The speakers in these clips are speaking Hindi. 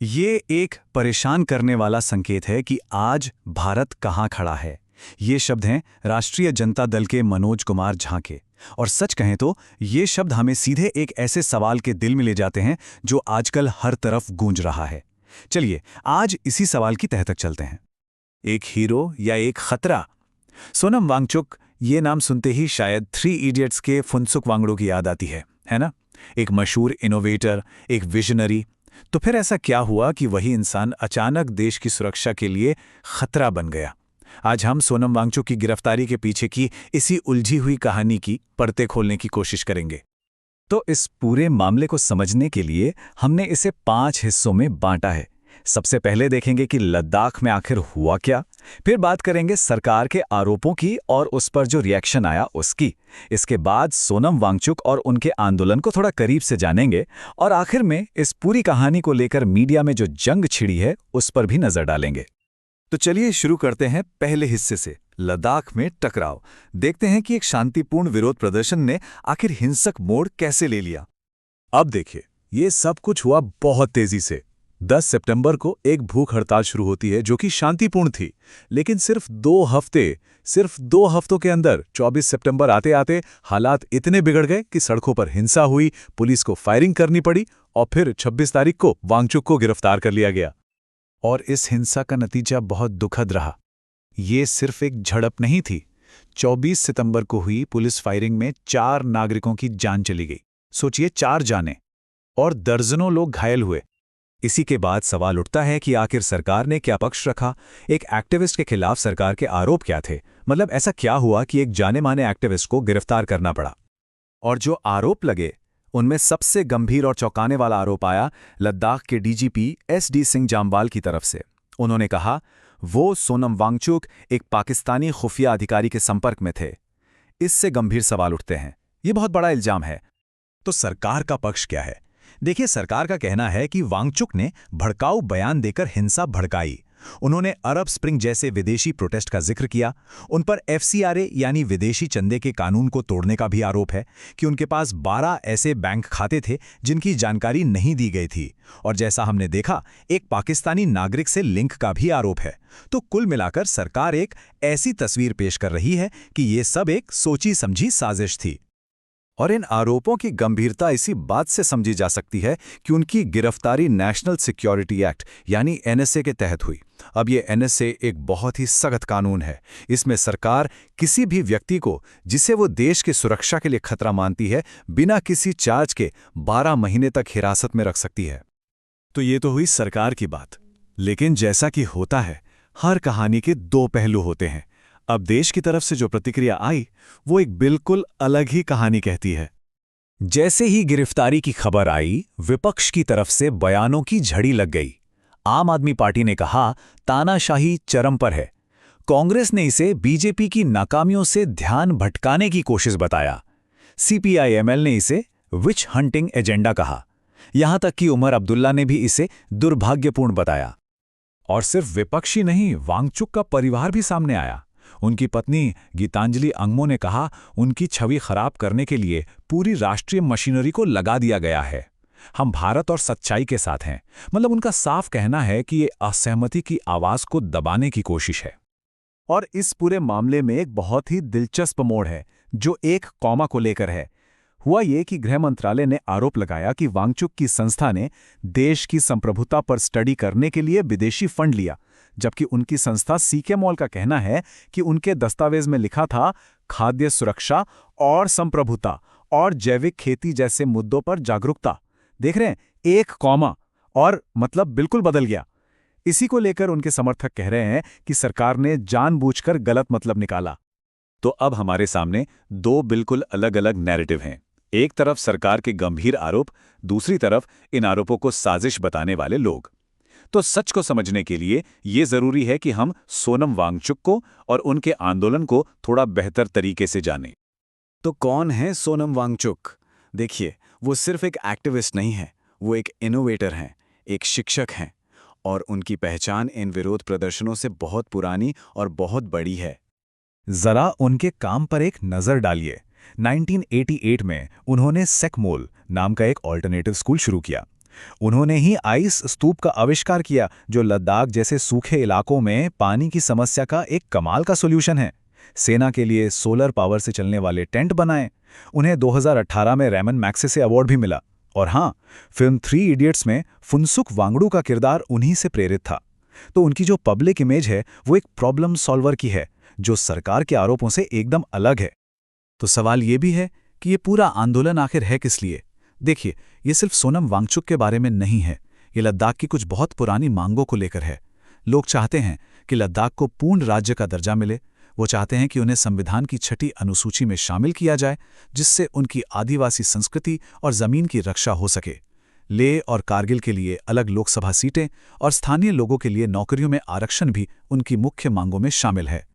ये एक परेशान करने वाला संकेत है कि आज भारत कहाँ खड़ा है। ये शब्द हैं राष्ट्रीय जनता दल के मनोज कुमार झा के। और सच कहें तो ये शब्द हमें सीधे एक ऐसे सवाल के दिल में ले जाते हैं जो आजकल हर तरफ गूंज रहा है। चलिए आज इसी सवाल की तह तक चलते हैं। एक हीरो या एक खतरा? सोनम वांगचुक, ये नाम सुनते ही शायद 3 इडियट्स के फुनसुक वांगड़ू की याद आती है ना? एक मशहूर इनोवेटर, एक विजनरी। तो फिर ऐसा क्या हुआ कि वही इंसान अचानक देश की सुरक्षा के लिए खतरा बन गया? आज हम सोनम वांगचुक की गिरफ्तारी के पीछे की इसी उलझी हुई कहानी की परतें खोलने की कोशिश करेंगे। तो इस पूरे मामले को समझने के लिए हमने इसे 5 हिस्सों में बांटा है। सबसे पहले देखेंगे कि लद्दाख में आखिर हुआ क्या। फिर बात करेंगे सरकार के आरोपों की और उस पर जो रिएक्शन आया उसकी। इसके बाद सोनम वांगचुक और उनके आंदोलन को थोड़ा करीब से जानेंगे। और आखिर में इस पूरी कहानी को लेकर मीडिया में जो जंग छिड़ी है उस पर भी नजर डालेंगे। तो चलिए शुरू करते हैं पहले हिस्से से, लद्दाख में टकराव। देखते हैं कि एक शांतिपूर्ण विरोध प्रदर्शन ने आखिर हिंसक मोड़ कैसे ले लिया। अब देखिए, ये सब कुछ हुआ बहुत तेजी से। 10 सितंबर को एक भूख हड़ताल शुरू होती है जो कि शांतिपूर्ण थी, लेकिन सिर्फ 2 हफ्तों के अंदर 24 सितंबर आते आते हालात इतने बिगड़ गए कि सड़कों पर हिंसा हुई, पुलिस को फायरिंग करनी पड़ी और फिर 26 तारीख को वांगचुक को गिरफ्तार कर लिया गया। और इस हिंसा का नतीजा बहुत दुखद रहा। ये सिर्फ एक झड़प नहीं थी। 24 सितंबर को हुई पुलिस फायरिंग में 4 नागरिकों की जान चली गई। सोचिए, 4 जानें। और दर्जनों लोग घायल हुए। इसी के बाद सवाल उठता है कि आखिर सरकार ने क्या पक्ष रखा? एक एक्टिविस्ट के खिलाफ सरकार के आरोप क्या थे? मतलब ऐसा क्या हुआ कि एक जाने माने एक्टिविस्ट को गिरफ्तार करना पड़ा? और जो आरोप लगे उनमें सबसे गंभीर और चौंकाने वाला आरोप आया लद्दाख के डीजीपी एसडी सिंह जामवाल की तरफ से। उन्होंने कहा वो सोनम वांगचुक एक पाकिस्तानी खुफिया अधिकारी के संपर्क में थे। इससे गंभीर सवाल उठते हैं। ये बहुत बड़ा इल्जाम है। तो सरकार का पक्ष क्या है? देखिए, सरकार का कहना है कि वांगचुक ने भड़काऊ बयान देकर हिंसा भड़काई। उन्होंने अरब स्प्रिंग जैसे विदेशी प्रोटेस्ट का जिक्र किया। उन पर एफसीआरए यानी विदेशी चंदे के कानून को तोड़ने का भी आरोप है कि उनके पास 12 ऐसे बैंक खाते थे जिनकी जानकारी नहीं दी गई थी। और जैसा हमने देखा, एक पाकिस्तानी नागरिक से लिंक का भी आरोप है। तो कुल मिलाकर सरकार एक ऐसी तस्वीर पेश कर रही है कि ये सब एक सोची समझी साजिश थी। और इन आरोपों की गंभीरता इसी बात से समझी जा सकती है कि उनकी गिरफ्तारी नेशनल सिक्योरिटी एक्ट यानी एनएसए के तहत हुई। अब ये एनएसए एक बहुत ही सख्त कानून है। इसमें सरकार किसी भी व्यक्ति को जिसे वो देश की सुरक्षा के लिए खतरा मानती है, बिना किसी चार्ज के 12 महीने तक हिरासत में रख सकती है। तो ये तो हुई सरकार की बात। लेकिन जैसा कि होता है, हर कहानी के 2 पहलू होते हैं। अब देश की तरफ से जो प्रतिक्रिया आई वो एक बिल्कुल अलग ही कहानी कहती है। जैसे ही गिरफ्तारी की खबर आई, विपक्ष की तरफ से बयानों की झड़ी लग गई। आम आदमी पार्टी ने कहा तानाशाही चरम पर है। कांग्रेस ने इसे बीजेपी की नाकामियों से ध्यान भटकाने की कोशिश बताया। सीपीआई-एमएल ने इसे विच हंटिंग एजेंडा कहा। यहां तक कि उमर अब्दुल्ला ने भी इसे दुर्भाग्यपूर्ण बताया। और सिर्फ विपक्षी नहीं, वांगचुक का परिवार भी सामने आया। उनकी पत्नी गीतांजलि अंगमो ने कहा उनकी छवि खराब करने के लिए पूरी राष्ट्रीय मशीनरी को लगा दिया गया है। हम भारत और सच्चाई के साथ हैं। मतलब उनका साफ कहना है कि ये असहमति की आवाज को दबाने की कोशिश है। और इस पूरे मामले में एक बहुत ही दिलचस्प मोड़ है जो एक कॉमा को लेकर है। हुआ ये कि गृह मंत्रालय ने आरोप लगाया कि वांगचुक की संस्था ने देश की संप्रभुता पर स्टडी करने के लिए विदेशी फंड लिया, जबकि उनकी संस्था सीके मॉल का कहना है कि उनके दस्तावेज में लिखा था खाद्य सुरक्षा और संप्रभुता और जैविक खेती जैसे मुद्दों पर जागरूकता। देख रहे हैं, एक कॉमा और मतलब बिल्कुल बदल गया। इसी को लेकर उनके समर्थक कह रहे हैं कि सरकार ने जानबूझकर गलत मतलब निकाला। तो अब हमारे सामने 2 बिल्कुल अलग अलग नैरेटिव हैं। एक तरफ सरकार के गंभीर आरोप, दूसरी तरफ इन आरोपों को साजिश बताने वाले लोग। तो सच को समझने के लिए ये जरूरी है कि हम सोनम वांगचुक को और उनके आंदोलन को थोड़ा बेहतर तरीके से जानें। तो कौन है सोनम वांगचुक? देखिए, वो सिर्फ एक एक्टिविस्ट नहीं है, वो एक इनोवेटर हैं, एक शिक्षक हैं। और उनकी पहचान इन विरोध प्रदर्शनों से बहुत पुरानी और बहुत बड़ी है। जरा उनके काम पर एक नजर डालिए। 1988 में उन्होंने सेकमोल नाम का एक ऑल्टरनेटिव स्कूल शुरू किया। उन्होंने ही आइस स्तूप का आविष्कार किया, जो लद्दाख जैसे सूखे इलाकों में पानी की समस्या का एक कमाल का सॉल्यूशन है। सेना के लिए सोलर पावर से चलने वाले टेंट बनाए। उन्हें 2018 में रैमन मैग्सेसे अवार्ड भी मिला। और हाँ, फिल्म 3 इडियट्स में फुनसुक वांगडू का किरदार उन्हीं से प्रेरित था। तो उनकी जो पब्लिक इमेज है वो एक प्रॉब्लम सॉल्वर की है, जो सरकार के आरोपों से एकदम अलग है। तो सवाल ये भी है कि ये पूरा आंदोलन आखिर है किस लिए? देखिए, ये सिर्फ सोनम वांगचुक के बारे में नहीं है। ये लद्दाख की कुछ बहुत पुरानी मांगों को लेकर है। लोग चाहते हैं कि लद्दाख को पूर्ण राज्य का दर्जा मिले। वो चाहते हैं कि उन्हें संविधान की 6ठी अनुसूची में शामिल किया जाए, जिससे उनकी आदिवासी संस्कृति और जमीन की रक्षा हो सके। लेह और कारगिल के लिए अलग लोकसभा सीटें और स्थानीय लोगों के लिए नौकरियों में आरक्षण भी उनकी मुख्य मांगों में शामिल है।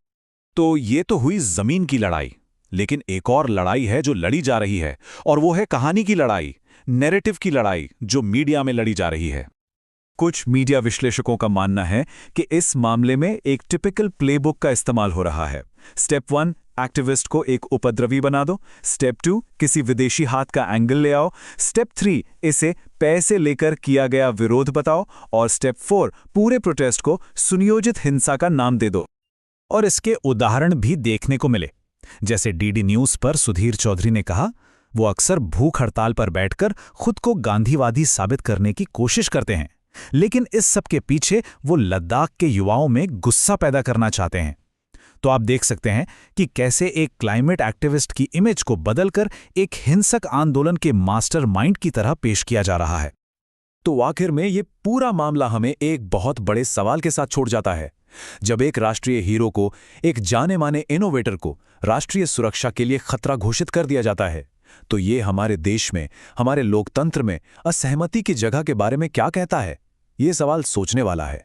तो ये तो हुई जमीन की लड़ाई, लेकिन एक और लड़ाई है जो लड़ी जा रही है, और वो है कहानी की लड़ाई, नैरेटिव की लड़ाई, जो मीडिया में लड़ी जा रही है। कुछ मीडिया विश्लेषकों का मानना है कि इस मामले में एक टिपिकल प्लेबुक का इस्तेमाल हो रहा है। स्टेप 1, एक्टिविस्ट को एक उपद्रवी बना दो। स्टेप 2, किसी विदेशी हाथ का एंगल ले आओ। स्टेप 3, इसे पैसे लेकर किया गया विरोध बताओ। और स्टेप 4, पूरे प्रोटेस्ट को सुनियोजित हिंसा का नाम दे दो। और इसके उदाहरण भी देखने को मिले। जैसे डीडी न्यूज पर सुधीर चौधरी ने कहा, वो अक्सर भूख हड़ताल पर बैठकर खुद को गांधीवादी साबित करने की कोशिश करते हैं, लेकिन इस सब के पीछे वो लद्दाख के युवाओं में गुस्सा पैदा करना चाहते हैं। तो आप देख सकते हैं कि कैसे एक क्लाइमेट एक्टिविस्ट की इमेज को बदलकर एक हिंसक आंदोलन के मास्टरमाइंड की तरह पेश किया जा रहा है। तो आखिर में ये पूरा मामला हमें एक बहुत बड़े सवाल के साथ छोड़ जाता है। जब एक राष्ट्रीय हीरो को, एक जाने माने इनोवेटर को राष्ट्रीय सुरक्षा के लिए खतरा घोषित कर दिया जाता है, तो ये हमारे देश में, हमारे लोकतंत्र में असहमति की जगह के बारे में क्या कहता है? ये सवाल सोचने वाला है।